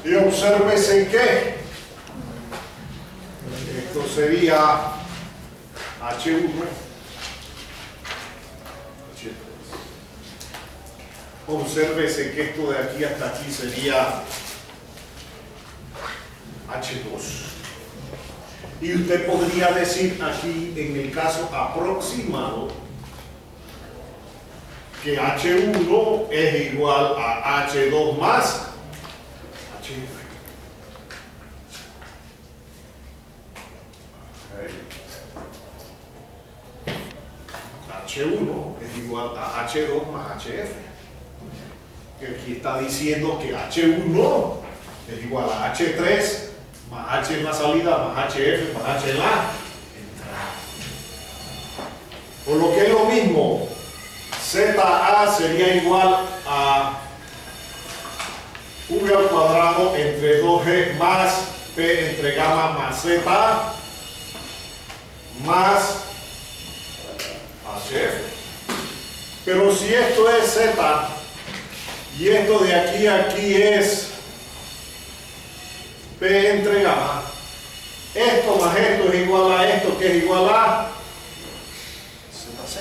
Y obsérvese que esto sería H1, H3. Obsérvese que esto de aquí hasta aquí sería H2. Y usted podría decir aquí, en el caso aproximado, que H1 es igual a H2 más HF. H1 es igual a H2 más HF. Que aquí está diciendo que H1 es igual a H3 más H en la salida más HF más H en la entrada. Por lo que es lo mismo, ZA sería igual a V al cuadrado entre 2G más P entre gamma más Z más HF. Pero si esto es Z y esto de aquí a aquí es P entre gamma, esto más esto es igual a esto, que es igual a ZC.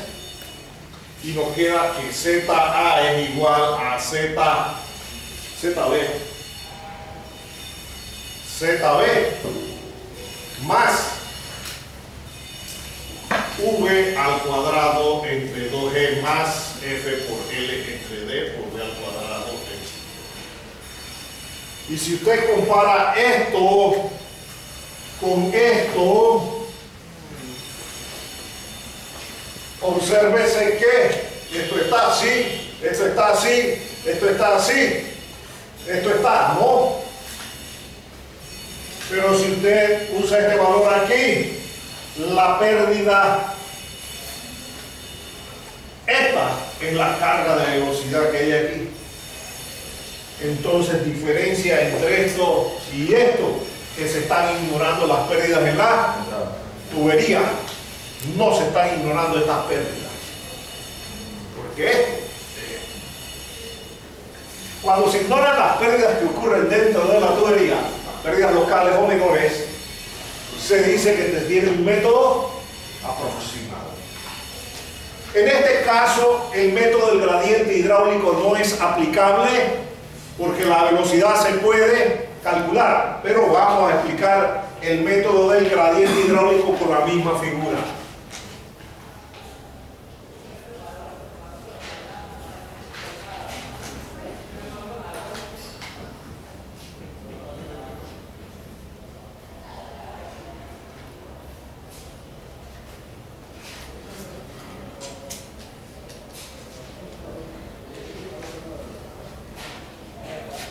Y nos queda que ZA es igual a ZB más V al cuadrado entre 2G más F por L entre D por V al cuadrado. Y si usted compara esto con esto, obsérvese que esto está así, esto está así, esto está así, esto está, ¿no? Pero si usted usa este valor aquí, la pérdida, esta es la carga de velocidad que hay aquí. Entonces, diferencia entre esto y esto, que se están ignorando las pérdidas en la tubería. No se están ignorando estas pérdidas. ¿Por qué? Cuando se ignoran las pérdidas que ocurren dentro de la tubería, las pérdidas locales o menores, se dice que tiene un método aproximado. En este caso, el método del gradiente hidráulico no es aplicable porque la velocidad se puede calcular, pero vamos a explicar el método del gradiente hidráulico con la misma figura.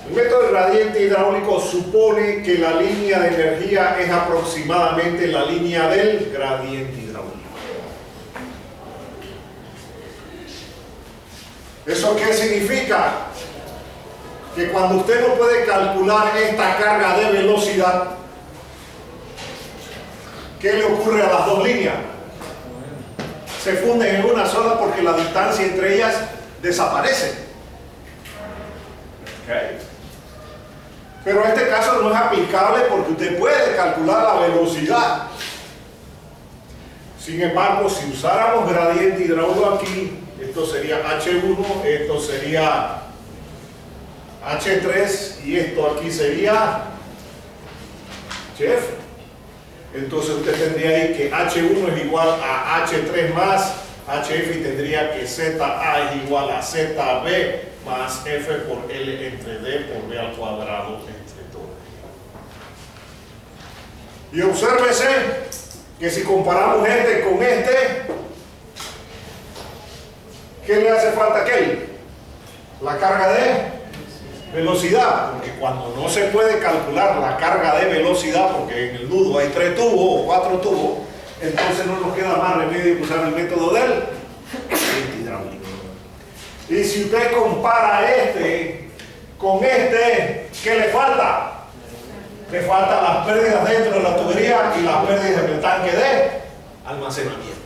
El método del gradiente hidráulico supone que la línea de energía es aproximadamente la línea del gradiente hidráulico. ¿Eso qué significa? Que cuando usted no puede calcular esta carga de velocidad, ¿qué le ocurre a las dos líneas? Se funden en una sola porque la distancia entre ellas desaparece. Okay. Pero este caso no es aplicable porque usted puede calcular la velocidad. Sin embargo, si usáramos gradiente hidráulico aquí, esto sería H1, esto sería H3 y esto aquí sería HF. Entonces usted tendría ahí que H1 es igual a H3 más HF y tendría que ZA es igual a ZB más F por L entre D por V al cuadrado entre todo. Y obsérvese que si comparamos este con este, ¿qué le hace falta a aquel? La carga de velocidad, porque cuando no se puede calcular la carga de velocidad, porque en el nudo hay 3 tubos o 4 tubos, entonces no nos queda más remedio que usar el método del gradiente hidráulico. Y si usted compara este con este, ¿qué le falta? Le faltan las pérdidas dentro de la tubería y las pérdidas en el tanque de almacenamiento.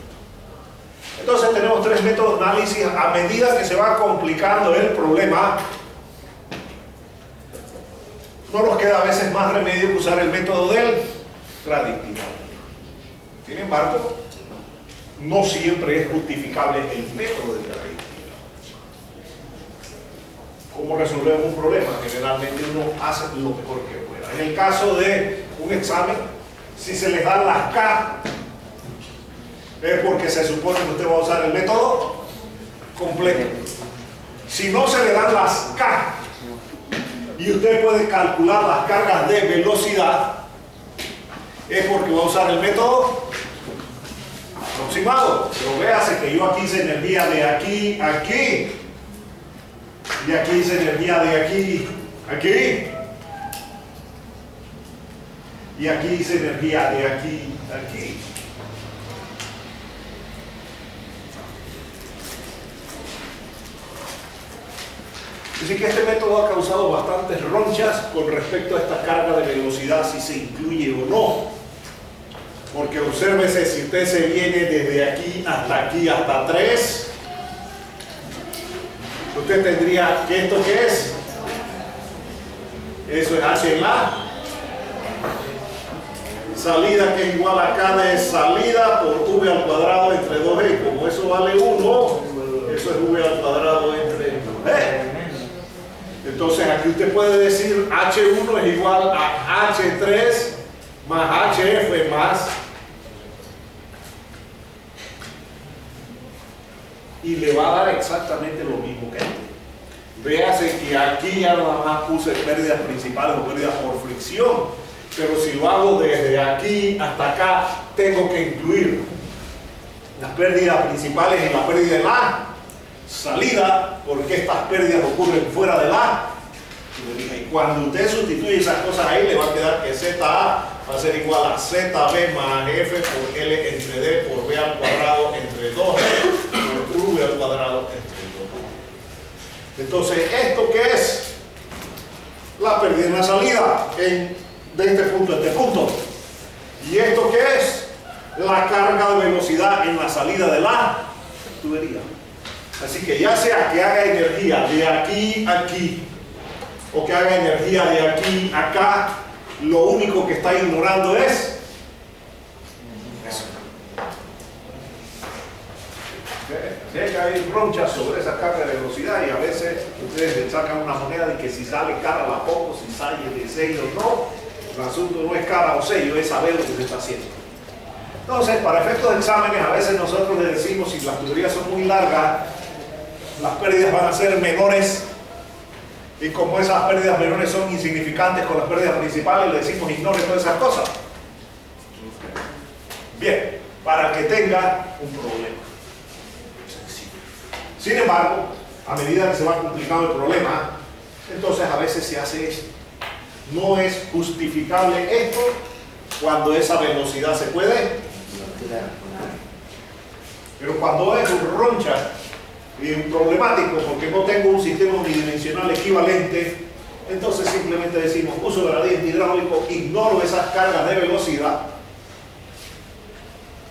Entonces tenemos 3 métodos de análisis. A medida que se va complicando el problema, no nos queda a veces más remedio que usar el método del predictivo. Sin embargo, no siempre es justificable el método del predictivo. ¿Cómo resolvemos un problema? Generalmente uno hace lo mejor que pueda. En el caso de un examen, si se les dan las K, es porque se supone que usted va a usar el método completo. Si no se le dan las K y usted puede calcular las cargas de velocidad, es porque va a usar el método aproximado. Pero véase que yo aquí hice energía de aquí a aquí, y aquí hice energía de aquí a aquí, y aquí hice energía de aquí a aquí. Así que este método ha causado bastantes ronchas con respecto a esta carga de velocidad, si se incluye o no. Porque obsérvese, si usted se viene desde aquí, hasta 3, usted tendría que esto que es, eso es H en la salida, que es igual a K de salida por V al cuadrado entre 2E. Como eso vale 1, eso es V al cuadrado entre 2E. Entonces aquí usted puede decir H1 es igual a H3 más HF más, y le va a dar exactamente lo mismo que antes. Véase que aquí ya nada más puse pérdidas principales o pérdidas por fricción, pero si lo hago desde aquí hasta acá, tengo que incluir las pérdidas principales en la pérdida de la salida, porque estas pérdidas ocurren fuera de la tubería. Y cuando usted sustituye esas cosas ahí, le va a quedar que ZA va a ser igual a ZB más F por L entre D por B al cuadrado entre 2 por V al cuadrado entre 2. Entonces, ¿esto qué es? La pérdida en la salida de este punto a este punto. ¿Y esto qué es? La carga de velocidad en la salida de la tubería. Así que ya sea que haga energía de aquí a aquí o que haga energía de aquí a acá, lo único que está ignorando es eso. Sé que hay ronchas sobre esa carga de velocidad y a veces ustedes le sacan una moneda de que si sale cara la pongo, si sale de sello o no. El asunto no es cara o sello, es saber lo que se está haciendo. Entonces, para efectos de exámenes, a veces nosotros le decimos, si las tuberías son muy largas, las pérdidas van a ser menores, y como esas pérdidas menores son insignificantes con las pérdidas principales, le decimos ignore todas esas cosas. Bien, para que tenga un problema. Sin embargo, a medida que se va complicando el problema, entonces a veces se hace esto. No es justificable esto cuando esa velocidad se puede, pero cuando es un roncha y un problemático porque no tengo un sistema unidimensional equivalente, entonces simplemente decimos uso gradiente hidráulico, ignoro esas cargas de velocidad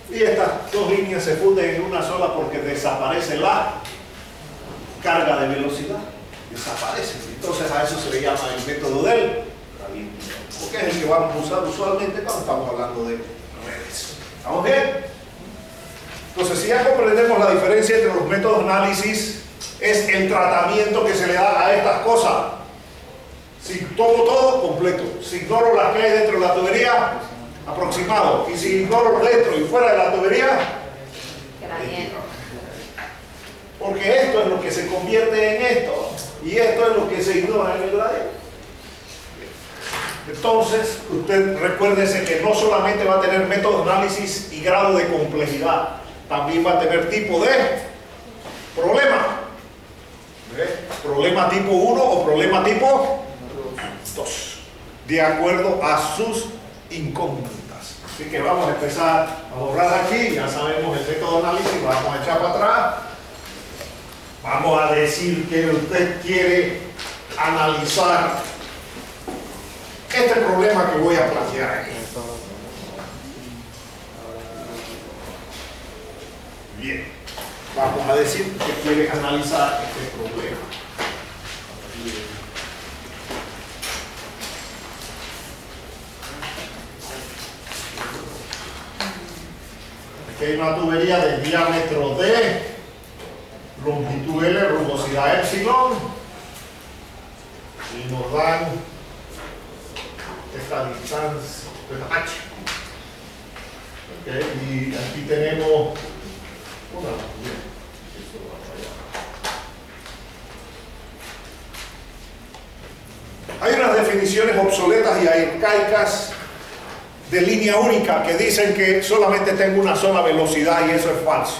y estas dos líneas se funden en una sola porque desaparece la carga de velocidad, desaparece. Entonces a eso se le llama el método del gradiente, porque es el que vamos a usar usualmente cuando estamos hablando de redes. ¿Estamos bien? Entonces, si ya comprendemos la diferencia entre los métodos de análisis, es el tratamiento que se le da a estas cosas. Si tomo todo, completo. Si ignoro las que hay dentro de la tubería, aproximado. Y si ignoro dentro y fuera de la tubería, porque esto es lo que se convierte en esto, y esto es lo que se ignora en el gradiente. Entonces, usted recuérdese que no solamente va a tener método de análisis y grado de complejidad, también va a tener tipo de problema. Problema tipo 1 o problema tipo 2, de acuerdo a sus incógnitas. Así que vamos a empezar a borrar aquí. Ya sabemos el método de análisis, vamos a echar para atrás. Vamos a decir que usted quiere analizar este problema que voy a plantear aquí. Bien, vamos a decir que quiere analizar este problema. Aquí hay una tubería de diámetro D, longitud L, rugosidad epsilon, y nos dan esta distancia, H. Okay, y aquí tenemos hay unas definiciones obsoletas y arcaicas de línea única que dicen que solamente tengo una sola velocidad, y eso es falso.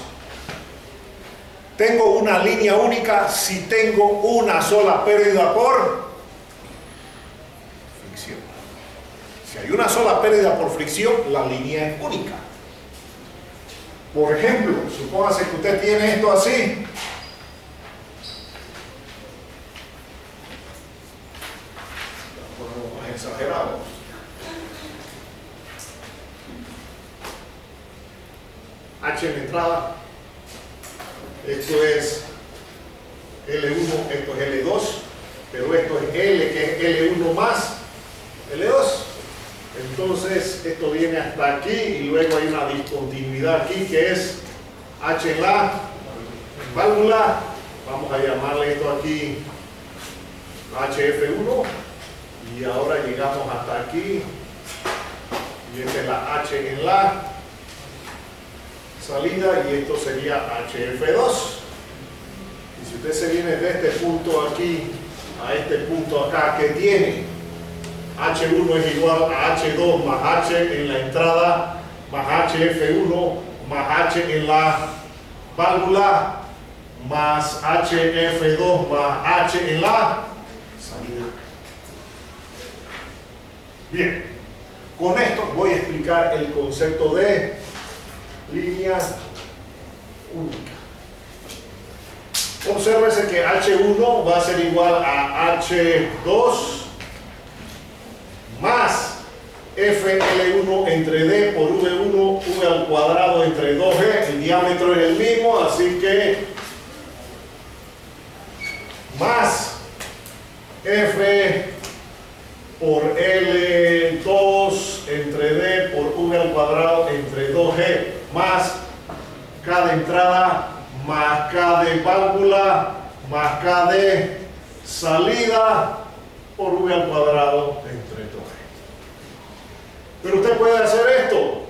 Tengo una línea única si tengo una sola pérdida por fricción. Si hay una sola pérdida por fricción, la línea es única. Por ejemplo, supóngase que usted tiene esto así. Ponemos más exagerado. H en la entrada. Esto es L1, esto es L2, pero esto es L, que es L1 más L2. Entonces esto viene hasta aquí y luego hay una discontinuidad aquí que es H en la válvula. Vamos a llamarle esto aquí HF1 y ahora llegamos hasta aquí y esta es la H en la salida y esto sería HF2. Y si usted se viene de este punto aquí a este punto acá, que tiene H1 es igual a H2 más H en la entrada más HF1 más H en la válvula más HF2 más H en la salida. Bien, con esto voy a explicar el concepto de línea única. Obsérvese que H1 va a ser igual a H2 más FL1 entre D por V1, V al cuadrado entre 2G, el diámetro es el mismo, así que más F por L2 entre D por V al cuadrado entre 2G más K de entrada más K de válvula más K de salida por V al cuadrado entre 2G. Pero usted puede hacer esto.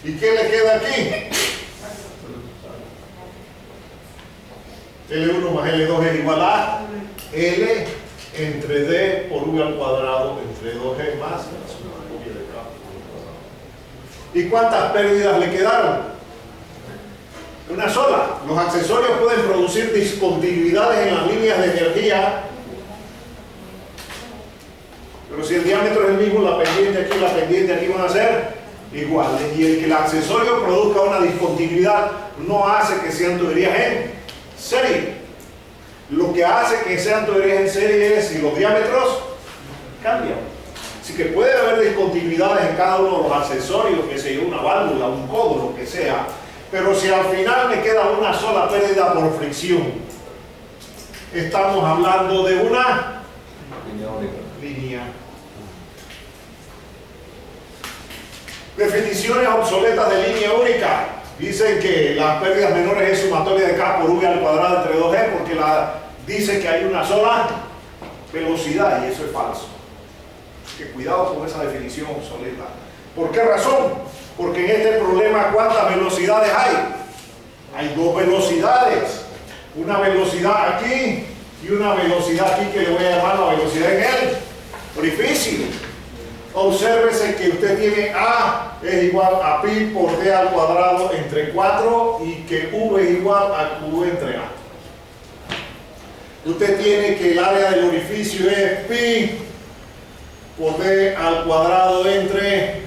¿Y qué le queda aquí? L1 más L2 es igual a L entre D por V al cuadrado entre 2G más. ¿Y cuántas pérdidas le quedaron? Una sola. Los accesorios pueden producir discontinuidades en las líneas de energía, pero si el diámetro es el mismo, la pendiente aquí y la pendiente aquí van a ser iguales. Y el que el accesorio produzca una discontinuidad no hace que sean tuberías en serie. Lo que hace que sean tuberías en serie es si los diámetros cambian. Así que puede haber discontinuidades en cada uno de los accesorios, que sea una válvula, un codo, lo que sea. Pero si al final me queda una sola pérdida por fricción, estamos hablando de una línea. Definiciones obsoletas de línea única. Dicen que las pérdidas menores es sumatoria de K por V al cuadrado entre 2G, porque dice que hay una sola velocidad, y eso es falso. Que cuidado con esa definición obsoleta. ¿Por qué razón? Porque en este problema, ¿cuántas velocidades hay? Hay dos velocidades. Una velocidad aquí y una velocidad aquí que le voy a llamar la velocidad en el orificio. Obsérvese que usted tiene A es igual a pi por D al cuadrado entre 4 y que V es igual a Q entre A. Usted tiene que el área del orificio es pi por D al cuadrado entre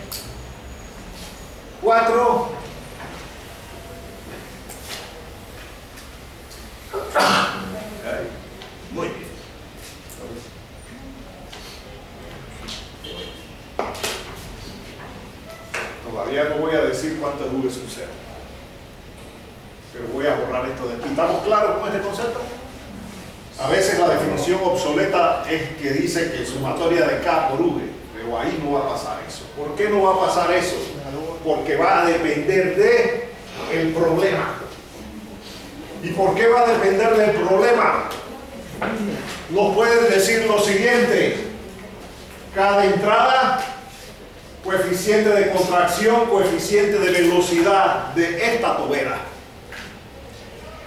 4 muy bien. Todavía no voy a decir cuánto es V sub 0, pero voy a borrar esto de aquí. ¿Estamos claros con este concepto? A veces la definición obsoleta es que dice que sumatoria de K por V, pero ahí no va a pasar eso. ¿Por qué no va a pasar eso? Porque va a depender de el problema. ¿Y por qué va a depender del problema? Nos pueden decir lo siguiente: cada entrada, coeficiente de contracción, coeficiente de velocidad de esta tobera.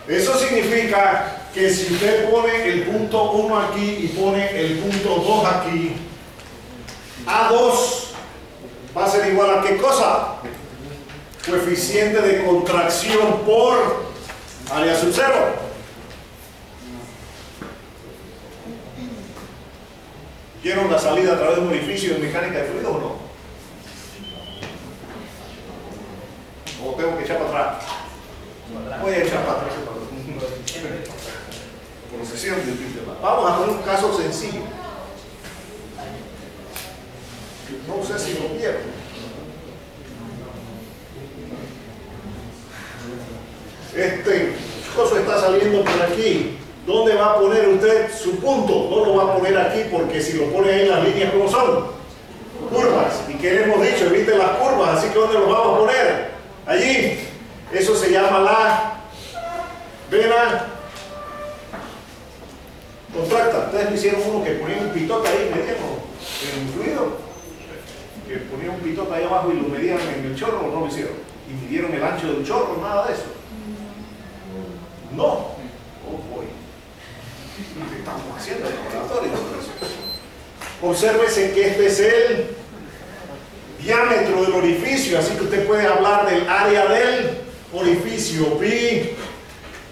Eso significa que si usted pone el punto 1 aquí y pone el punto 2 aquí, A2 va a ser igual a ¿qué cosa? Coeficiente de contracción por área sub 0. ¿Vieron la salida a través de un orificio en mecánica de fluidos o no? ¿O tengo que echar para atrás? Voy a echar para atrás. Procesión del sistema. Vamos a poner un caso sencillo. No sé si lo vieron. Este coso está saliendo por aquí. ¿Dónde va a poner usted su punto? No lo va a poner aquí, porque si lo pone ahí, las líneas ¿cómo son? Curvas. ¿Y qué hemos dicho? Evite las curvas. Así que ¿dónde los vamos a poner? Allí. Eso se llama la vena contracta. Ustedes me hicieron uno que ponía un pitote ahí, medían en un fluido, que ponía un pitote ahí abajo y lo medían en el chorro, o no lo hicieron, y midieron el ancho del chorro, nada de eso. No. Oh boy. ¿Qué estamos haciendo en el laboratorio? Obsérvese que este es el diámetro del orificio, así que usted puede hablar del área del orificio, pi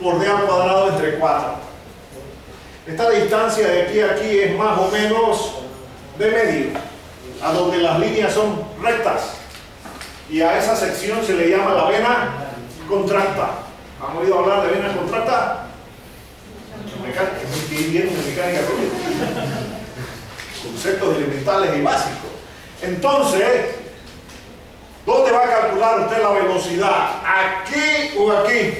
por d al cuadrado entre 4. Esta distancia de aquí a aquí es más o menos de medio, a donde las líneas son rectas, y a esa sección se le llama la vena contracta. ¿Han oído hablar de vena contracta? Vienen de mecánica fluida. Conceptos elementales y básicos. Entonces, ¿dónde va a calcular usted la velocidad? ¿Aquí o aquí?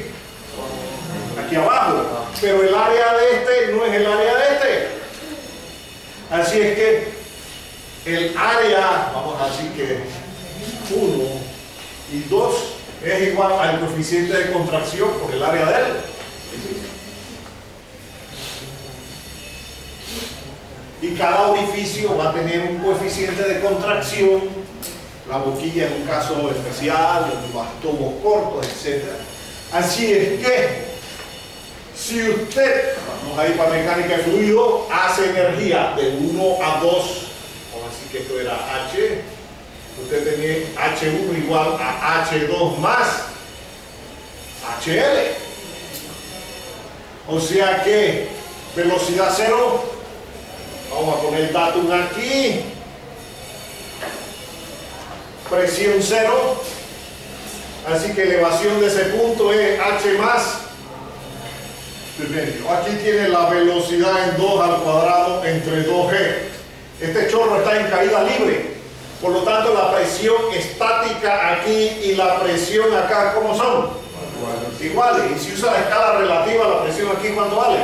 Aquí abajo. Pero el área de este no es el área de este. Así es que el área, vamos a decir que 1 y 2 es igual al coeficiente de contracción por el área de él. Y cada orificio va a tener un coeficiente de contracción, la boquilla en un caso especial, los tubos cortos, etc. Así es que si usted, vamos a ir para mecánica de fluido, hace energía de 1 a 2, vamos a decir que esto era H, usted tiene H1 igual a H2 más HL. O sea que velocidad 0, vamos a poner el datum aquí, presión 0, así que elevación de ese punto es H más. Aquí tiene la velocidad en 2 al cuadrado entre 2G. Este chorro está en caída libre, por lo tanto la presión estática aquí y la presión acá, ¿cómo son? Iguales. Y si usa la escala relativa, la presión aquí, ¿cuánto vale?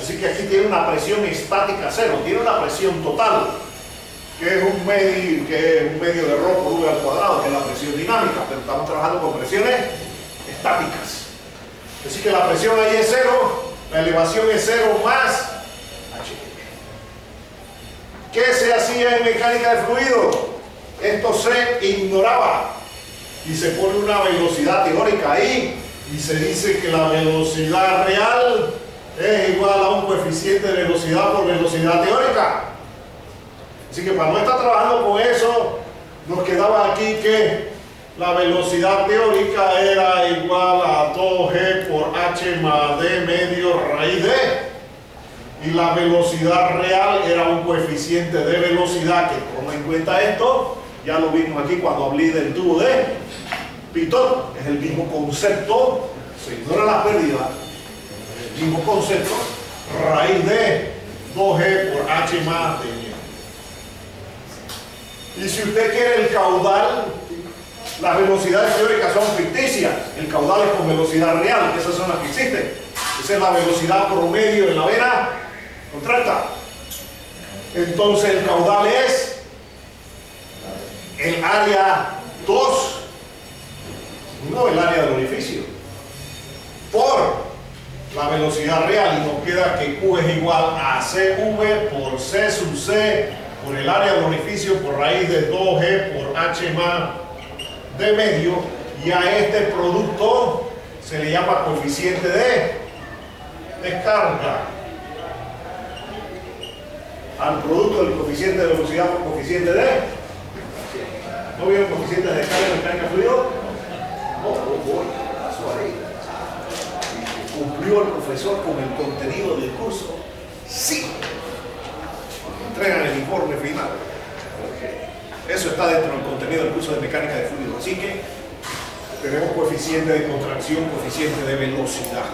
Así que aquí tiene una presión estática 0, tiene una presión total, que es un medio de ρ por v al cuadrado, que es la presión dinámica, pero estamos trabajando con presiones estáticas. Así que la presión ahí es 0, la elevación es 0 más H. ¿Qué se hacía en mecánica de fluido? Esto se ignoraba y se pone una velocidad teórica ahí y se dice que la velocidad real es igual a un coeficiente de velocidad por velocidad teórica. Así que para no estar trabajando con eso, nos quedaba aquí que la velocidad teórica era igual a 2G por H más D medio raíz de, y la velocidad real era un coeficiente de velocidad que toma en cuenta esto. Ya lo vimos aquí cuando hablé del tubo de Pitot, es el mismo concepto, se ignora la pérdida, el mismo concepto, raíz de 2G por H más D. Y si usted quiere el caudal, Las velocidades teóricas son ficticias, el caudal es con velocidad real, esas son las que existen. Esa es la velocidad promedio en la vena contracta. Entonces el caudal es el área 2, no el área del orificio, por la velocidad real, y nos queda que Q es igual a CV por C sub C por el área del orificio por raíz de 2G por H más de medio, y a este producto se le llama coeficiente de descarga. Al producto del coeficiente de velocidad por coeficiente de... ¿No vieron coeficiente de descarga en mecánica fluido? ¿Cumplió el profesor con el contenido del curso? Sí. Entregan el informe final. Eso está dentro del contenido del curso de mecánica de fluido. Así que tenemos coeficiente de contracción, coeficiente de velocidad.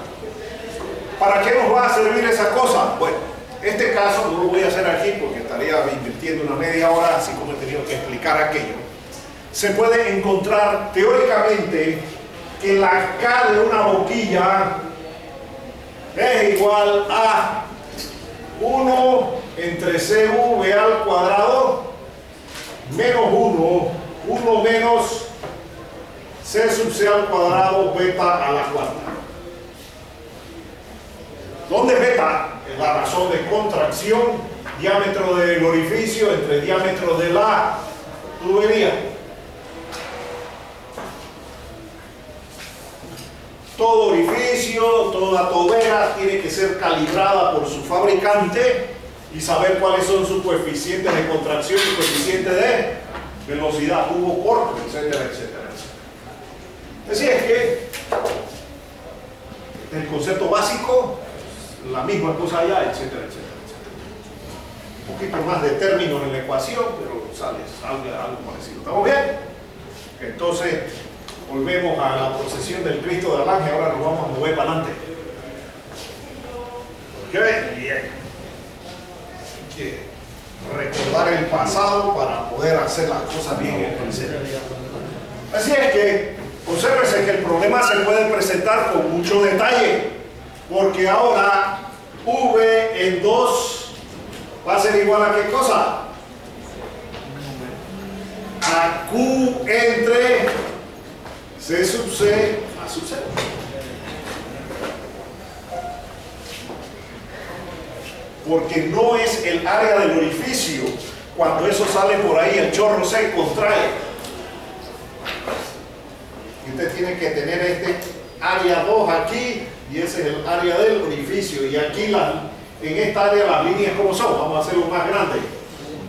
¿Para qué nos va a servir esa cosa? Bueno, este caso no lo voy a hacer aquí porque estaría invirtiendo una media hora, así como he tenido que explicar aquello. Se puede encontrar teóricamente que la K de una boquilla es igual a 1 entre CV al cuadrado menos 1 menos C sub C al cuadrado beta a la cuarta. ¿Dónde beta? Es la razón de contracción, diámetro del orificio entre diámetro de la tubería. Todo orificio, toda tobera tiene que ser calibrada por su fabricante y saber cuáles son sus coeficientes de contracción y coeficientes de velocidad, tubo corto, etcétera, etcétera, etcétera. Así es que el concepto básico, la misma cosa allá, etcétera, etcétera, etcétera. Un poquito más de términos en la ecuación, pero sale algo parecido. ¿Estamos bien? Entonces, volvemos a la procesión del Cristo de Alange. Ahora nos vamos a mover para adelante. ¿Qué ven? Bien. Hay que recordar el pasado para poder hacer las cosas bien en el presente. Así es que, obsérvese que el problema se puede presentar con mucho detalle, porque ahora V en 2 va a ser igual a ¿qué cosa? A Q entre C sub C a sub C. Porque no es el área del orificio. Cuando eso sale por ahí, el chorro se contrae. Y usted tiene que tener este área 2 aquí, y ese es el área del orificio. Y aquí en esta área las líneas como son. Vamos a hacerlo más grande.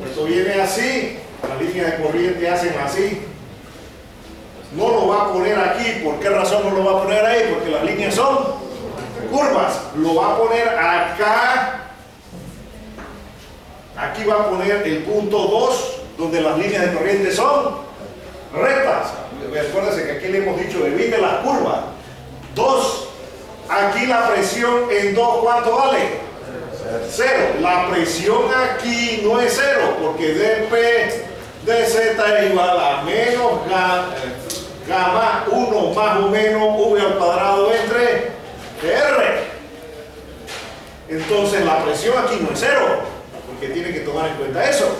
Esto viene así, las líneas de corriente hacen así. No lo va a poner aquí. ¿Por qué razón no lo va a poner ahí? Porque las líneas son curvas. Lo va a poner acá. Aquí va a poner el punto 2, donde las líneas de corriente son rectas. Acuérdense que aquí le hemos dicho, evite las curvas. 2. Aquí la presión en 2, ¿cuánto vale? 0. La presión aquí no es 0, porque dp dz es igual a menos gamma 1 más o menos v al cuadrado entre r. Entonces la presión aquí no es 0, porque tiene que tomar en cuenta eso.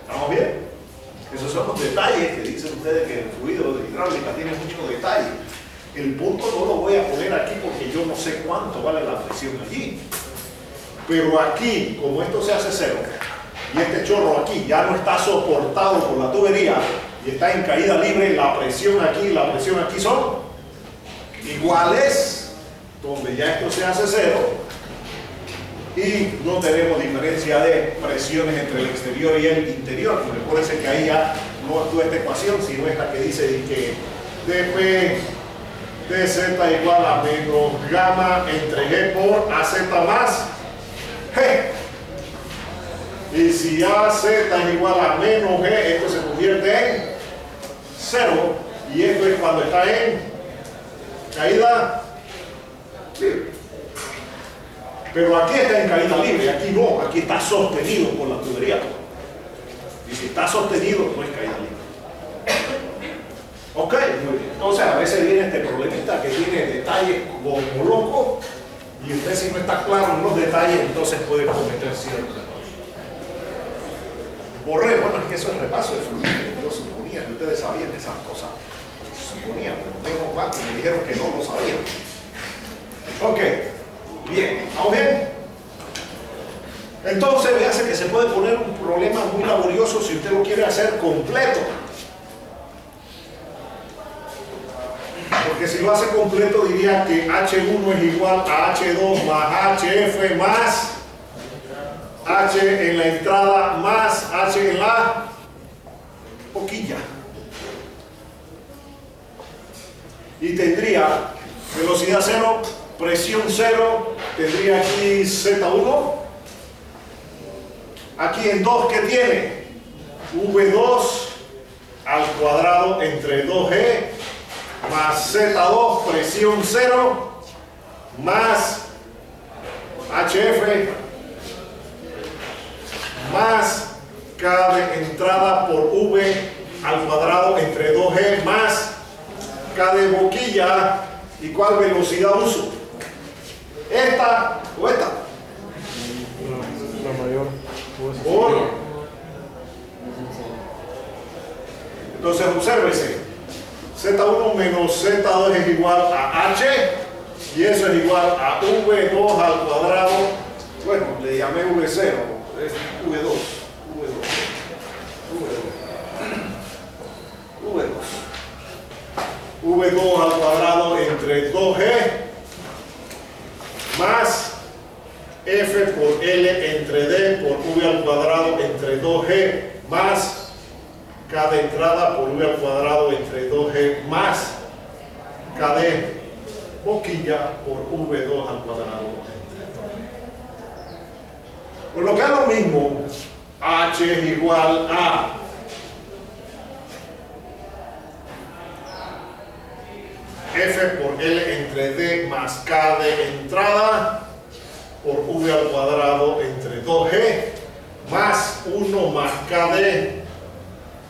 ¿Estamos bien? Esos son los detalles que dicen ustedes que el fluido de hidráulica tiene mucho detalle. El punto no lo voy a poner aquí porque yo no sé cuánto vale la presión allí. Pero aquí, como esto se hace 0, y este chorro aquí ya no está soportado por la tubería y está en caída libre, la presión aquí y la presión aquí son iguales, donde ya esto se hace 0 y no tenemos diferencia de presiones entre el exterior y el interior. Recuerden que ahí ya no actúa esta ecuación, sino esta que dice que dp dz igual a menos gamma entre g por az más g. Y si az es igual a menos g, esto se convierte en 0, y esto es cuando está en caída libre. Pero aquí está en caída libre, aquí no, aquí está sostenido por la tubería. Y si está sostenido, no es caída libre. Ok, muy bien. Entonces a veces viene este problemita que tiene detalles como loco y usted si no está claro en los detalles, entonces puede cometer ciertos errores. Borré, bueno, es que eso es repaso de fluido. Yo suponía que ustedes sabían esas cosas. Suponía, pero tengo más que me dijeron que no lo sabían. Ok, bien, ¿vamos bien? Entonces, véase que se puede poner un problema muy laborioso si usted lo quiere hacer completo. Porque si lo hace completo diría que H1 es igual a H2 más HF más H en la entrada más H en la boquilla. Y tendría velocidad 0, presión 0, tendría aquí Z1. Aquí en 2, ¿qué tiene? V2 al cuadrado entre 2G más Z2, presión 0, más HF, más K de entrada por V al cuadrado entre 2G, más K de boquilla. ¿Y cuál velocidad uso? ¿Esta o esta? La mayor. Por. Entonces, obsérvese. Z1 menos Z2 es igual a H y eso es igual a V2 al cuadrado. Bueno, le llamé V0, es V2. V2 al cuadrado entre 2G más F por L entre D por V al cuadrado entre 2G más K de entrada por V al cuadrado entre 2G más K de boquilla por V2 al cuadrado entre 2G. Por lo que es lo mismo, H es igual a F por L entre D más K de entrada por V al cuadrado entre 2G más 1 más K de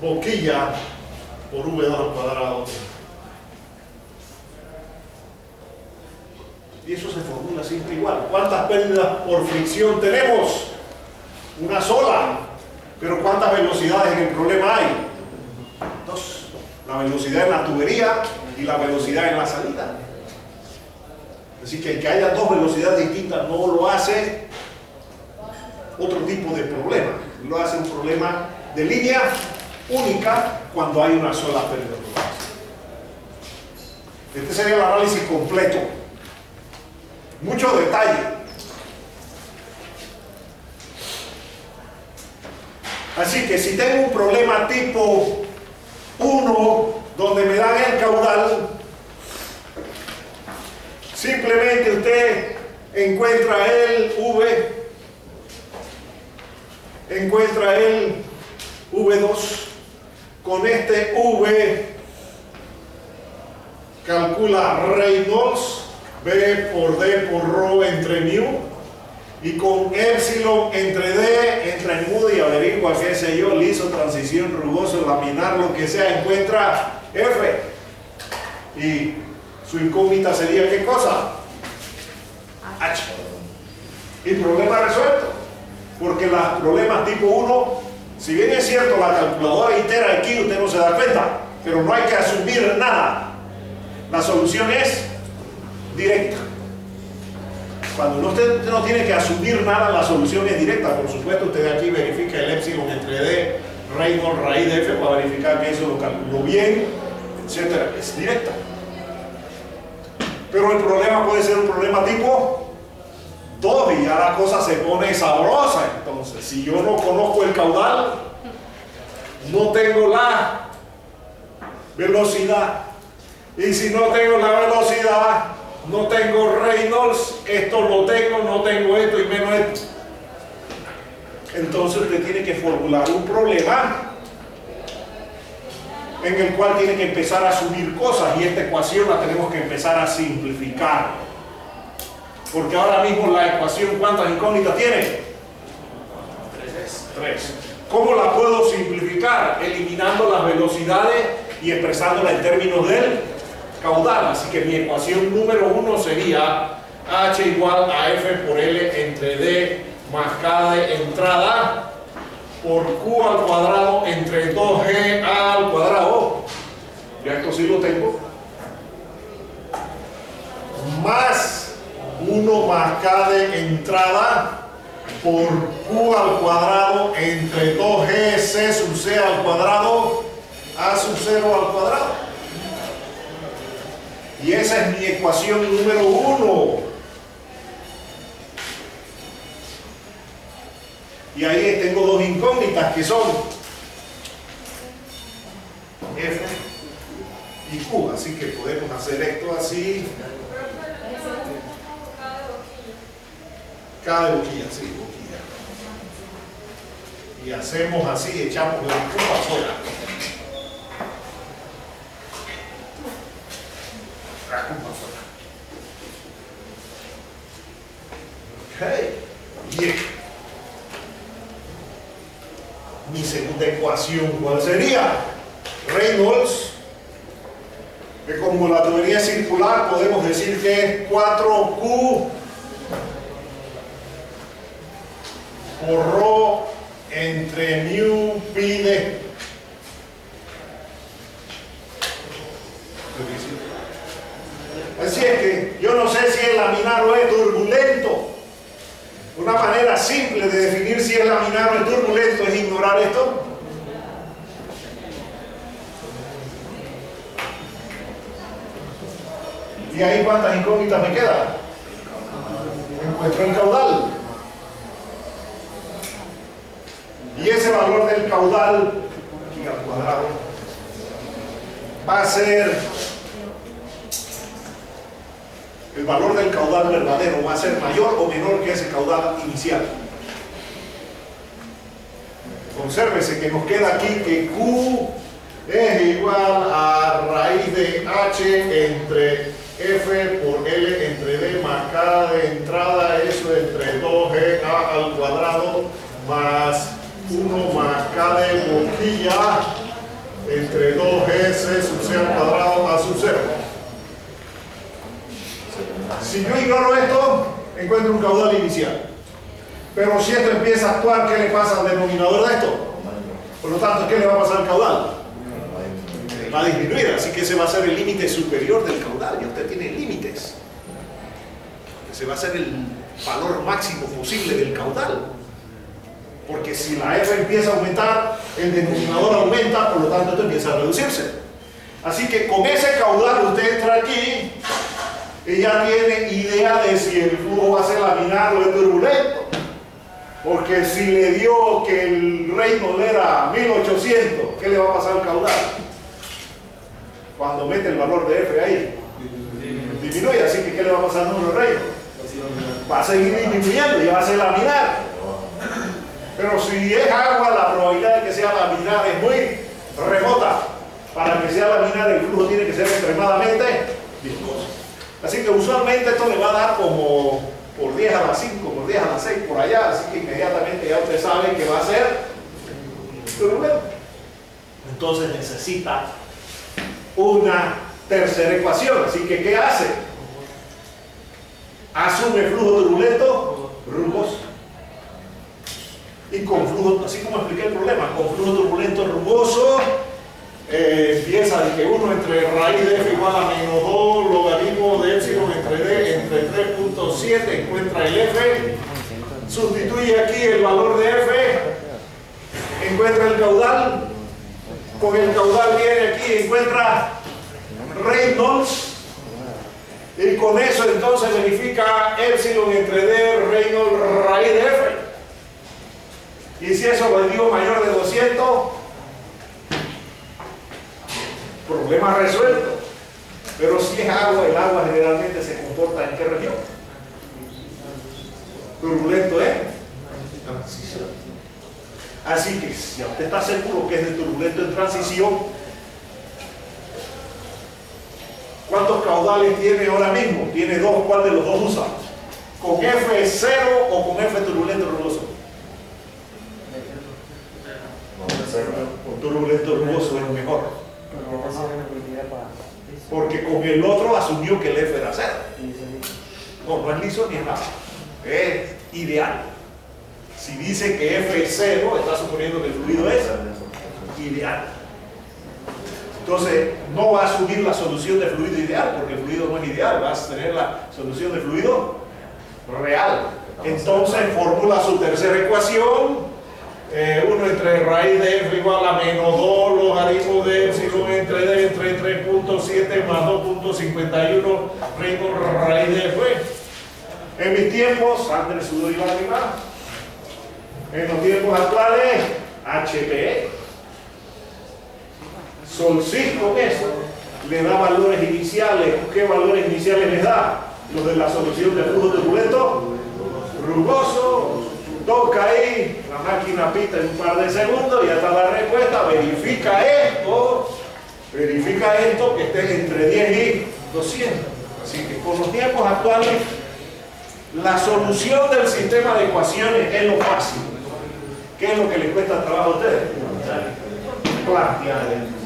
boquilla por V2 al cuadrado. Y eso se formula siempre igual. ¿Cuántas pérdidas por fricción tenemos? Una sola. Pero ¿cuántas velocidades en el problema hay? Dos. La velocidad en la tubería y la velocidad en la salida. Es decir, que el que haya dos velocidades distintas no lo hace otro tipo de problema. Lo hace un problema de línea única cuando hay una sola pérdida. Este sería el análisis completo. Mucho detalle. Así que si tengo un problema tipo 1, donde me dan el caudal, simplemente usted encuentra el V, encuentra el V2, con este V calcula Reynolds, B por D por ρ entre mu, y con epsilon entre D entra en mudo y averigua, qué sé yo, liso, transición, rugoso, laminar, lo que sea, encuentra F. Y su incógnita sería ¿qué cosa? H. Y problema resuelto. Porque los problemas tipo 1, si bien es cierto la calculadora itera aquí, usted no se da cuenta, pero no hay que asumir nada. La solución es directa. Cuando usted no tiene que asumir nada, la solución es directa. Por supuesto, usted aquí verifica el epsilon entre D, Reynolds, raíz de F, para verificar que eso lo calculó bien, etc. Es directa. Pero el problema puede ser un problema tipo 2 y ya la cosa se pone sabrosa. Entonces, si yo no conozco el caudal, no tengo la velocidad. Y si no tengo la velocidad, no tengo Reynolds, esto lo tengo, no tengo esto y menos esto. Entonces usted tiene que formular un problema en el cual tiene que empezar a asumir cosas y esta ecuación la tenemos que empezar a simplificar. Porque ahora mismo la ecuación, ¿cuántas incógnitas tiene? 3. ¿Cómo la puedo simplificar? Eliminando las velocidades y expresándola en términos del caudal. Así que mi ecuación número 1 sería H igual a F por L entre D más K de entrada por Q al cuadrado entre 2G A al cuadrado. Ya esto sí lo tengo. Más 1 más K de entrada por Q al cuadrado entre 2G C sub C al cuadrado A sub 0 al cuadrado. Y esa es mi ecuación número 1. Y ahí tengo dos incógnitas que son F y Q. Así que podemos hacer esto así. K de boquilla, sí, boquilla. Y hacemos así, echamos el Q afuera. La Q afuera. Ok. Bien. Mi segunda ecuación, ¿cuál sería? Reynolds, que como la teoría es circular, podemos decir que es 4Q por ρ entre mu pi d. Así es que yo no sé si es laminar o es turbulento. Una manera simple de definir si es laminar o es turbulento es ignorar esto. Y ahí cuántas incógnitas me quedan. Encuentro el caudal. Y ese valor del caudal aquí al cuadrado va a ser, el valor del caudal verdadero va a ser mayor o menor que ese caudal inicial. Obsérvese que nos queda aquí que Q es igual a raíz de H entre F por L entre D más K de entrada, eso entre 2G A al cuadrado más 1 más K de boquilla entre 2G C sub C al cuadrado a sub 0. Si yo ignoro esto, encuentro un caudal inicial. Pero si esto empieza a actuar, ¿qué le pasa al denominador de esto? Por lo tanto, ¿qué le va a pasar al caudal? Va a disminuir, así que ese va a ser el límite superior del caudal. Y usted tiene límites. Ese va a ser el valor máximo posible del caudal. Porque si la F empieza a aumentar, el denominador aumenta, por lo tanto esto empieza a reducirse. Así que con ese caudal usted entra aquí y ya tiene idea de si el flujo va a ser laminar o es turbulento. Porque si le dio que el Reynolds era 1800, ¿qué le va a pasar al caudal? Cuando mete el valor de F ahí, disminuye, así que ¿qué le va a pasar al número de Reynolds? Va a seguir disminuyendo y va a ser laminar. Pero si es agua, la probabilidad de que sea laminar es muy remota. Para que sea laminar, el flujo tiene que ser extremadamente viscoso. Así que usualmente esto le va a dar como por 10 a las 5, por 10 a las 6, por allá. Así que inmediatamente ya usted sabe que va a ser turbulento. Entonces necesita una tercera ecuación. Así que ¿qué hace? Asume flujo turbulento rugoso. Y con flujo, así como expliqué el problema, con flujo turbulento rugoso, empieza de que 1 entre raíz de F igual a menos 2 logaritmo de epsilon entre D entre 3.7, encuentra el F, sustituye aquí el valor de F, encuentra el caudal, con el caudal viene aquí, encuentra Reynolds, y con eso entonces verifica epsilon entre D, Reynolds, raíz de F. Y si eso lo dio mayor de 200, problema resuelto. Pero si es agua, el agua generalmente se comporta ¿en qué región? Turbulento es transición. Así que si usted está seguro que es de turbulento en transición, ¿cuántos caudales tiene ahora mismo? Tiene dos, ¿cuál de los dos usa? ¿Con F0 o con F turbulento rugoso? turbulento rugoso es mejor. Porque con el otro asumió que el F era 0. No es liso ni es nada. Es ideal. Si dice que F es 0, está suponiendo que el fluido es ideal. Entonces, no va a asumir la solución de fluido ideal, porque el fluido no es ideal, vas a tener la solución de fluido real. Entonces, formula su tercera ecuación. 1 entre raíz de F igual a menos 2 logaritmo de epsilon entre D entre 3.7 más 2.51 raíz de F. En mis tiempos, sangre, sudor y lágrimas. En los tiempos actuales, HPE. Solcis con eso le da valores iniciales. ¿Qué valores iniciales les da? Los de la solución de flujo turbulento rugoso. Toca ahí, la máquina pita en un par de segundos y ya está la respuesta. Verifica esto que esté entre 10 y 200. Así que con los tiempos actuales, la solución del sistema de ecuaciones es lo fácil. ¿Qué es lo que les cuesta trabajo a ustedes? Plantear.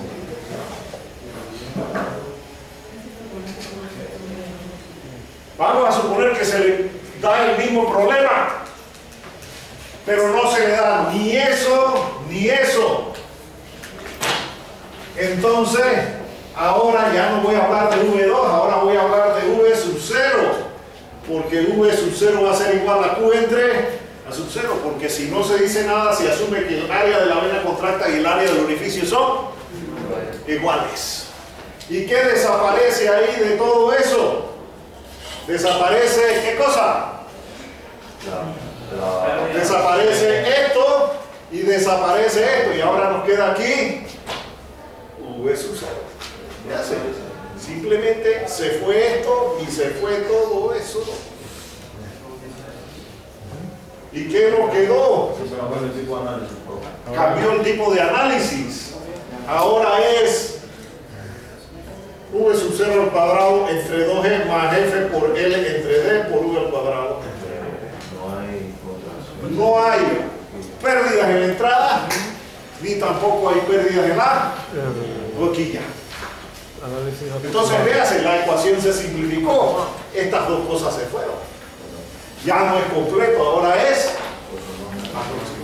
Vamos a suponer que se le da el mismo problema, pero no se le da ni eso ni eso. Entonces, ahora ya no voy a hablar de V2, ahora voy a hablar de V sub 0, porque V sub 0 va a ser igual a Q entre A sub 0, porque si no se dice nada, se asume que el área de la vena contracta y el área del orificio son iguales. ¿Y qué desaparece ahí de todo eso? Desaparece, ¿qué cosa? Desaparece esto y desaparece esto, y ahora nos queda aquí V sub 0. ¿Qué hace? Simplemente se fue esto y se fue todo eso. ¿Y qué nos quedó? Cambió el tipo de análisis. Ahora es V sub 0 al cuadrado entre 2G más F por L entre D por V al cuadrado. No hay pérdidas en la entrada, ni tampoco hay pérdidas en la boquilla. Entonces, véase, la ecuación se simplificó. Estas dos cosas se fueron. Ya no es completo, ahora es aproximado.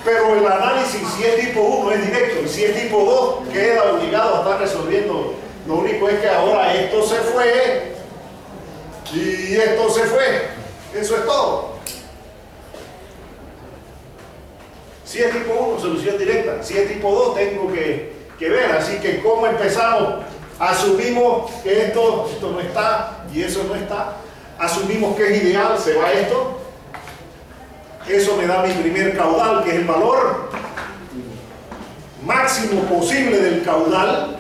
Pero el análisis, si es tipo 1, es directo, y si es tipo 2, queda obligado a estar resolviendo. Lo único es que ahora esto se fue y esto se fue. Eso es todo. Si es tipo 1, solución directa. Si es tipo 2, tengo que ver. Así que, ¿cómo empezamos? Asumimos que esto no está y eso no está. Asumimos que es ideal, se va esto. Eso me da mi primer caudal, que es el valor máximo posible del caudal.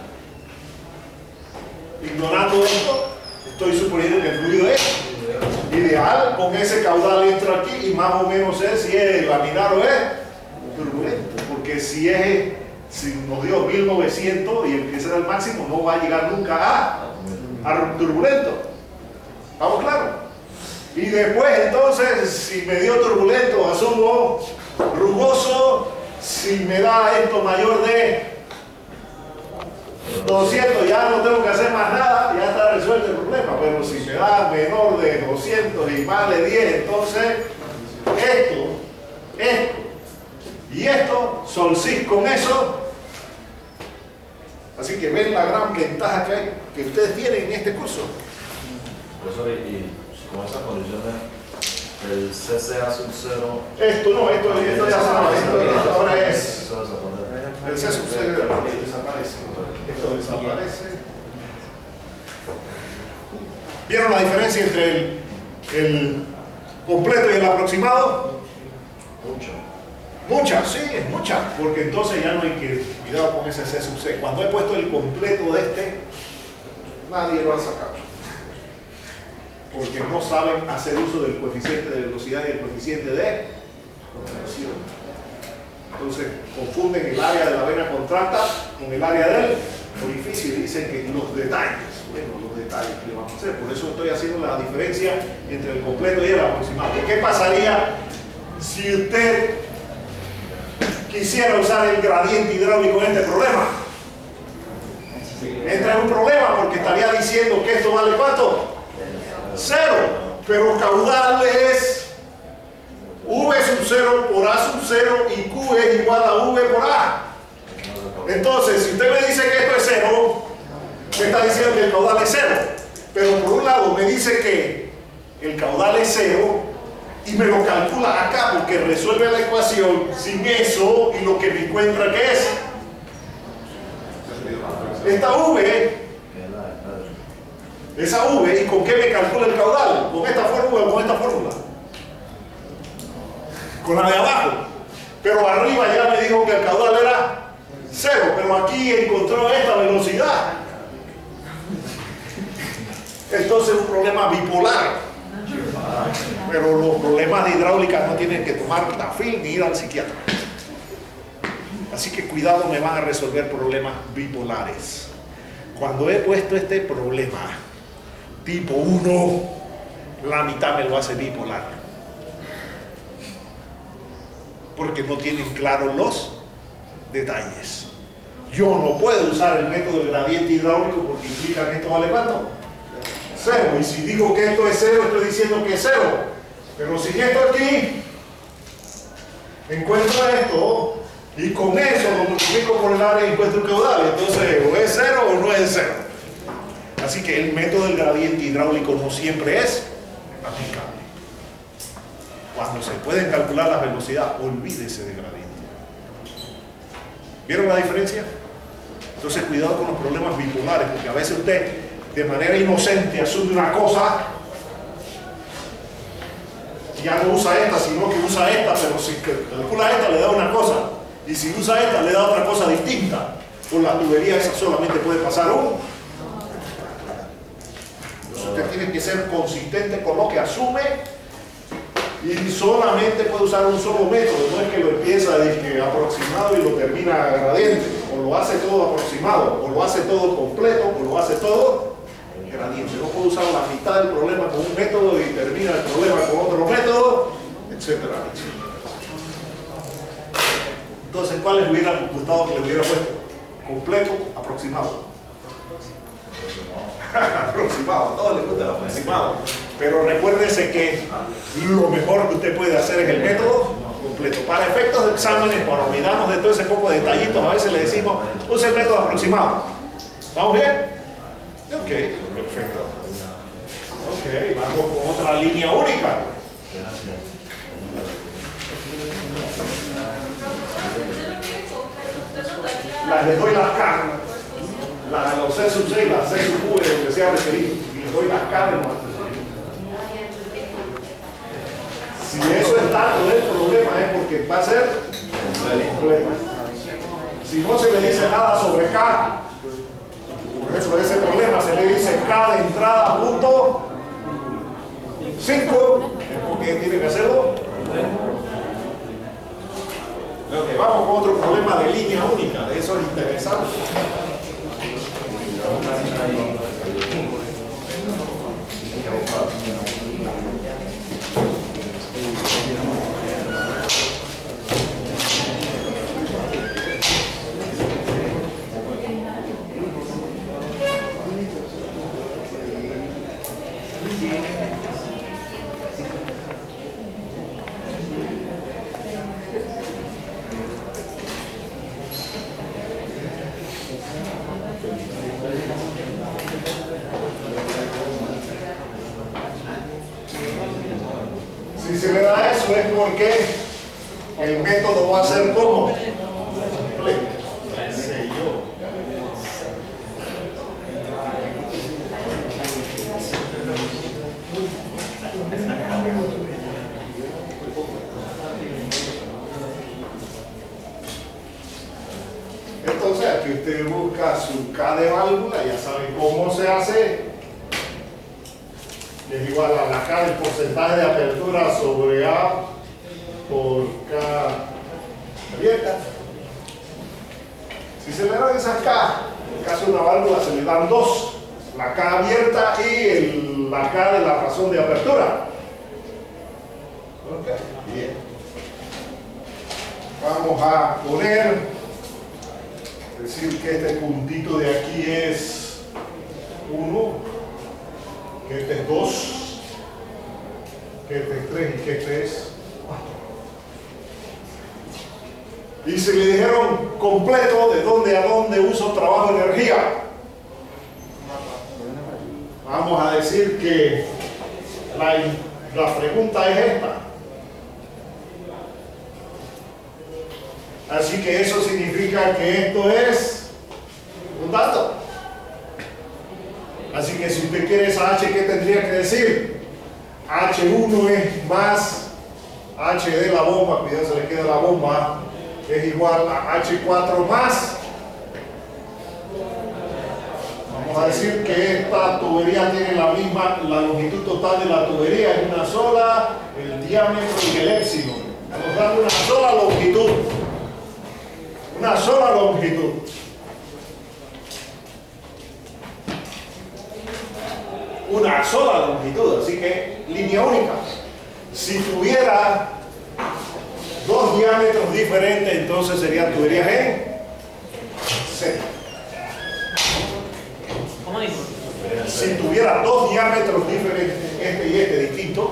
Ignorando esto, estoy suponiendo que el fluido es ideal. Con ese caudal entro aquí y más o menos sé si es laminar o es turbulento. Porque si nos dio 1900 y empieza el máximo, no va a llegar nunca a turbulento. ¿Estamos claros? Y después, entonces, si me dio turbulento, asumo rugoso. Si me da esto mayor de 200, ya no tengo que hacer más nada, ya está resuelto el problema. Pero si me da menor de 200 y más de 10, entonces esto y esto, solcis con eso. Así que ven la gran ventaja que ustedes tienen en este curso. Profesor, y con esas condiciones, el CCA sub 0. Esto ya sabe, esto ahora es. Eso desaparece. El C sub 0 desaparece. Esto desaparece. ¿Vieron la diferencia entre el completo y el aproximado? Mucha, sí, es mucha, porque entonces ya no hay que cuidado con ese C sub C. Cuando he puesto el completo de este, nadie lo ha sacado. Porque no saben hacer uso del coeficiente de velocidad y el coeficiente de contracción. Entonces confunden el área de la vena contracta con el área del orificio y dicen que los detalles. bueno, los detalles que le vamos a hacer. Por eso estoy haciendo la diferencia entre el completo y el aproximado. ¿Qué pasaría si usted quisiera usar el gradiente hidráulico en este problema? Entra en un problema porque estaría diciendo que esto vale ¿cuánto? 0. Pero caudal es V sub 0 por A sub 0 y Q es igual a V por A. Entonces, si usted me dice que esto es 0, me está diciendo que el caudal es 0. Pero por un lado me dice que el caudal es 0 y me lo calcula acá porque resuelve la ecuación sin eso y lo que me encuentra que es esta V, esa V, ¿y con qué me calcula el caudal? ¿Con esta fórmula o con esta fórmula? Con la de abajo. Pero arriba ya me dijo que el caudal era 0, pero aquí encontró esta velocidad. Entonces es un problema bipolar. Pero los problemas de hidráulica no tienen que tomar Tafil ni ir al psiquiatra. Así que cuidado, me van a resolver problemas bipolares. Cuando he puesto este problema tipo 1, la mitad me lo hace bipolar. Porque no tienen claros los detalles. Yo no puedo usar el método del gradiente hidráulico porque implica que esto vale ¿cuánto? 0. Y si digo que esto es 0, estoy diciendo que es 0. Pero si esto aquí, encuentro esto, y con eso lo multiplico por el área y encuentro el caudal. Entonces, o es 0 o no es 0. Así que el método del gradiente hidráulico no siempre es aplicable. Cuando se pueden calcular la velocidad, olvídese de gradiente. ¿Vieron la diferencia? Entonces, cuidado con los problemas bipolares, porque a veces usted, de manera inocente, asume una cosa y ya no usa esta, sino que usa esta, pero si calcula esta, le da una cosa. Y si usa esta, le da otra cosa distinta. Con la tubería esa solamente puede pasar uno. Entonces usted tiene que ser consistente con lo que asume y solamente puede usar un solo método. No es que lo empieza aproximado y lo termina gradiente. O lo hace todo aproximado, o lo hace todo completo, o lo hace todo gradiente. No puede usar la mitad del problema con un método y termina el problema con otro método, etcétera, etcétera. Entonces, ¿cuál les hubiera gustado que le hubiera puesto? Completo, aproximado. Aproximado, a todos les gusta el aproximado. Pero recuérdese que lo mejor que usted puede hacer es el método completo. Para efectos de exámenes, para olvidarnos de todo ese poco de detallitos, a veces le decimos, use el método aproximado. ¿Estamos bien? Ok, perfecto. Ok, vamos con otra línea única. Les doy las K, los C sub 6, las C sub V, lo que sea referido, y les doy las K de nuestro. Si eso es tanto del problema es porque va a ser completo. Si no se le dice nada sobre K, por eso ese problema se le dice K de entrada punto 5, porque tiene que hacerlo. Okay, vamos con otro problema de línea única, de eso es interesante. Si se le da eso es porque el método va a ser como entonces aquí usted busca su K de válvula, ya sabe cómo se hace. Es igual a la K del porcentaje de apertura sobre A por K abierta. Si se le dan esas K, en el caso de una válvula se le dan 2. la K abierta y la K de la razón de apertura. Ok, bien. Vamos a poner, decir que este puntito de aquí es 1, que este es 2, que este es 3 y que este es 4. Y si le dijeron completo, ¿de dónde a dónde uso trabajo de energía? Vamos a decir que la pregunta es esta. Así que eso significa que esto es un dato. Así que si usted quiere esa H, ¿qué tendría que decir? H1 es más H de la bomba, cuidado se le queda la bomba, es igual a H4 más. Vamos a decir que esta tubería tiene la longitud total de la tubería es una sola, el diámetro y el épsilon. Nos dan una sola longitud. Una sola longitud. Una sola longitud, así que línea única. Si tuviera dos diámetros diferentes, entonces serían tuberías en serie. ¿Cómo dijo? Si tuviera dos diámetros diferentes, este y este distintos,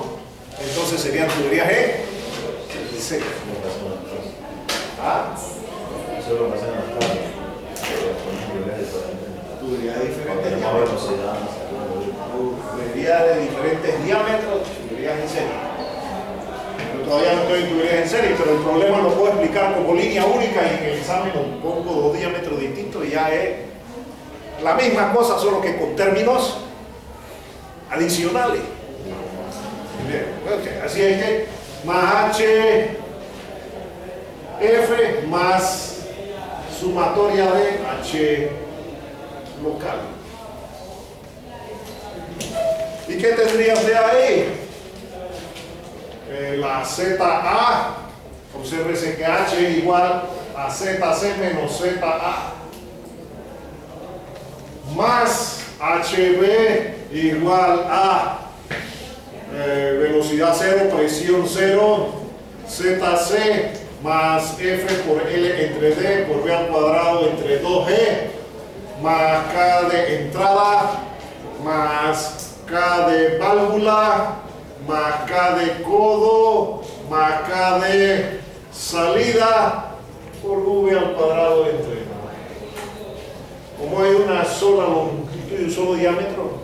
entonces serían tuberías en serie. ¿Ah? Eso es lo que hacen en las casas. Tuberías de diferentes Más diámetros. velocidad. Tuberías de diferentes diámetros, tuberías en serie. Yo todavía no estoy en tuberías en serie, pero el problema lo puedo explicar como línea única y en el examen lo pongo dos diámetros distintos y ya es la misma cosa, solo que con términos adicionales. Bien, okay. Así es que más H F más sumatoria de H local. ¿Y qué tendría usted ahí? La ZA, obsérvese que H es igual a ZC menos ZA más HB igual a velocidad 0, presión 0, ZC más F por L entre D por B al cuadrado entre 2G más K de entrada más K de válvula más K de codo más K de salida por V al cuadrado entre 2G. Como hay una sola longitud y un solo diámetro,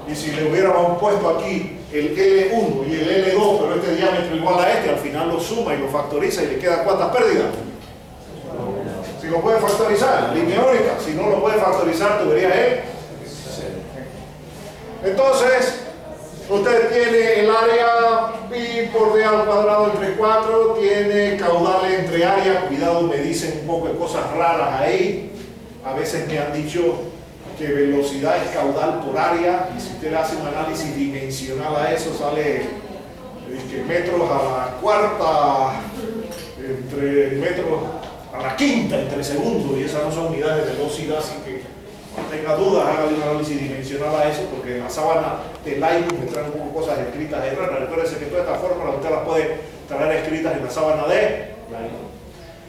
y si le hubiéramos puesto aquí el L1 y el L2, pero este diámetro igual a este, al final lo suma y lo factoriza y le queda ¿cuántas pérdidas? Si lo puede factorizar, línea única. Si no lo puede factorizar, tubería E. Entonces, usted tiene el área pi por d al cuadrado entre 4, tiene caudal entre área. Cuidado, me dicen un poco de cosas raras ahí. A veces me han dicho que velocidad es caudal por área, y si usted hace un análisis dimensional a eso, sale que metros a la cuarta, entre metros a la quinta, entre segundos, y esas no son unidades de velocidad, así que no tenga dudas, hágale un análisis dimensional a eso, porque en la sábana de Lightroom me traen un poco cosas escritas de raras. Recuérdense que todas estas fórmulas usted las puede traer escritas en la sábana de Lightroom.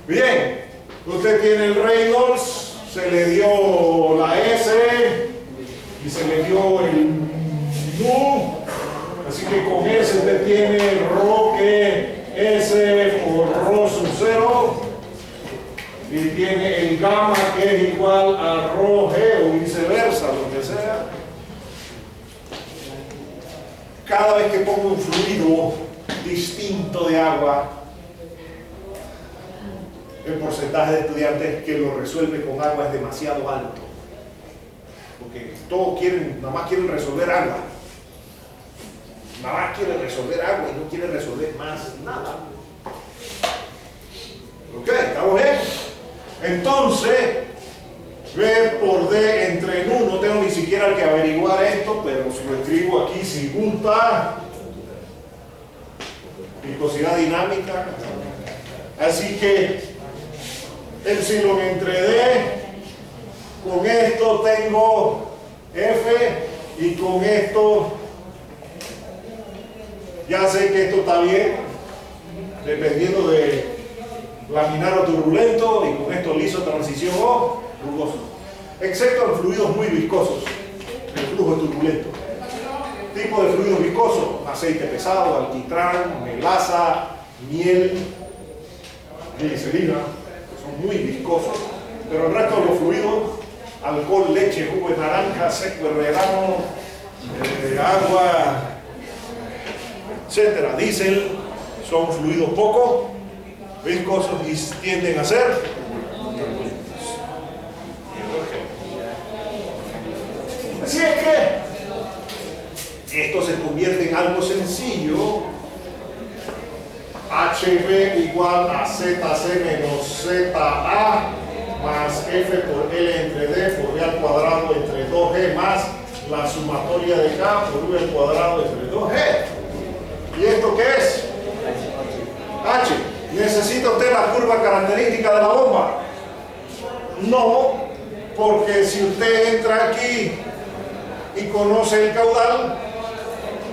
Bien, usted tiene el Reynolds, se le dio la S y se le dio el Nu, así que con S usted tiene ρ que S por ρ sub 0 y tiene el gamma que es igual a ρ G o viceversa, lo que sea. Cada vez que pongo un fluido distinto de agua, el porcentaje de estudiantes que lo resuelve con agua es demasiado alto, porque todos quieren, nada más quieren resolver agua, nada más quieren resolver agua y no quieren resolver más nada. Ok, ¿estamos bien? Entonces, B por D entre nu, no tengo ni siquiera que averiguar esto, pero si lo escribo aquí sin junta, viscosidad dinámica, así que epsilon entre D, con esto tengo F, y con esto ya sé que esto está bien, dependiendo de laminar o turbulento, y con esto liso, transición o rugoso, excepto en fluidos muy viscosos, el flujo turbulento. Tipo de fluidos viscosos: aceite pesado, alquitrán, melaza, miel, glicerina, que son muy viscosos, pero el resto de los fluidos, alcohol, leche, jugo de naranja, seco de verano, agua, etcétera, diésel, son fluidos poco viscosos y tienden a ser turbulentos. Así es que esto se convierte en algo sencillo. HB igual a ZC menos ZA más F por L entre D por V al cuadrado entre 2G más la sumatoria de K por V al cuadrado entre 2G. ¿Y esto qué es? H. ¿Necesita usted la curva característica de la bomba? No, porque si usted entra aquí y conoce el caudal,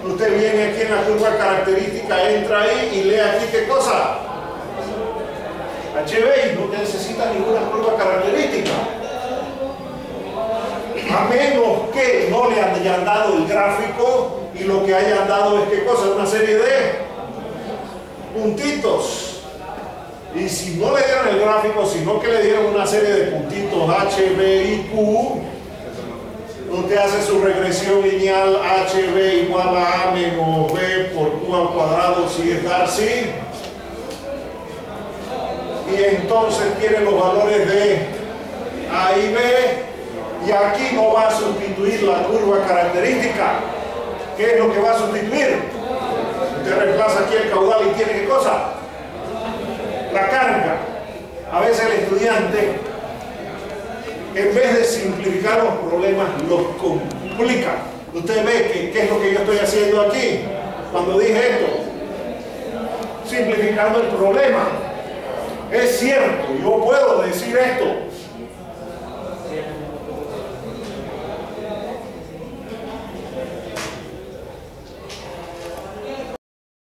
usted viene aquí en la curva característica, entra ahí y lee aquí ¿qué cosa? HB, y no necesita ninguna curva característica. A menos que no le hayan dado el gráfico y lo que hayan dado es ¿qué cosa? Una serie de puntitos. Y si no le dieron el gráfico, sino que le dieron una serie de puntitos H, B y Q, usted hace su regresión lineal HB igual a A menos B por Q al cuadrado si es Darcy. Y entonces tiene los valores de A y B. Y aquí no va a sustituir la curva característica. ¿Qué es lo que va a sustituir? Usted reemplaza aquí el caudal y tiene ¿qué cosa? La carga. A veces el estudiante, en vez de simplificar los problemas, los complica. Usted ve que qué es lo que yo estoy haciendo aquí cuando dije esto, simplificando el problema. Es cierto, yo puedo decir esto,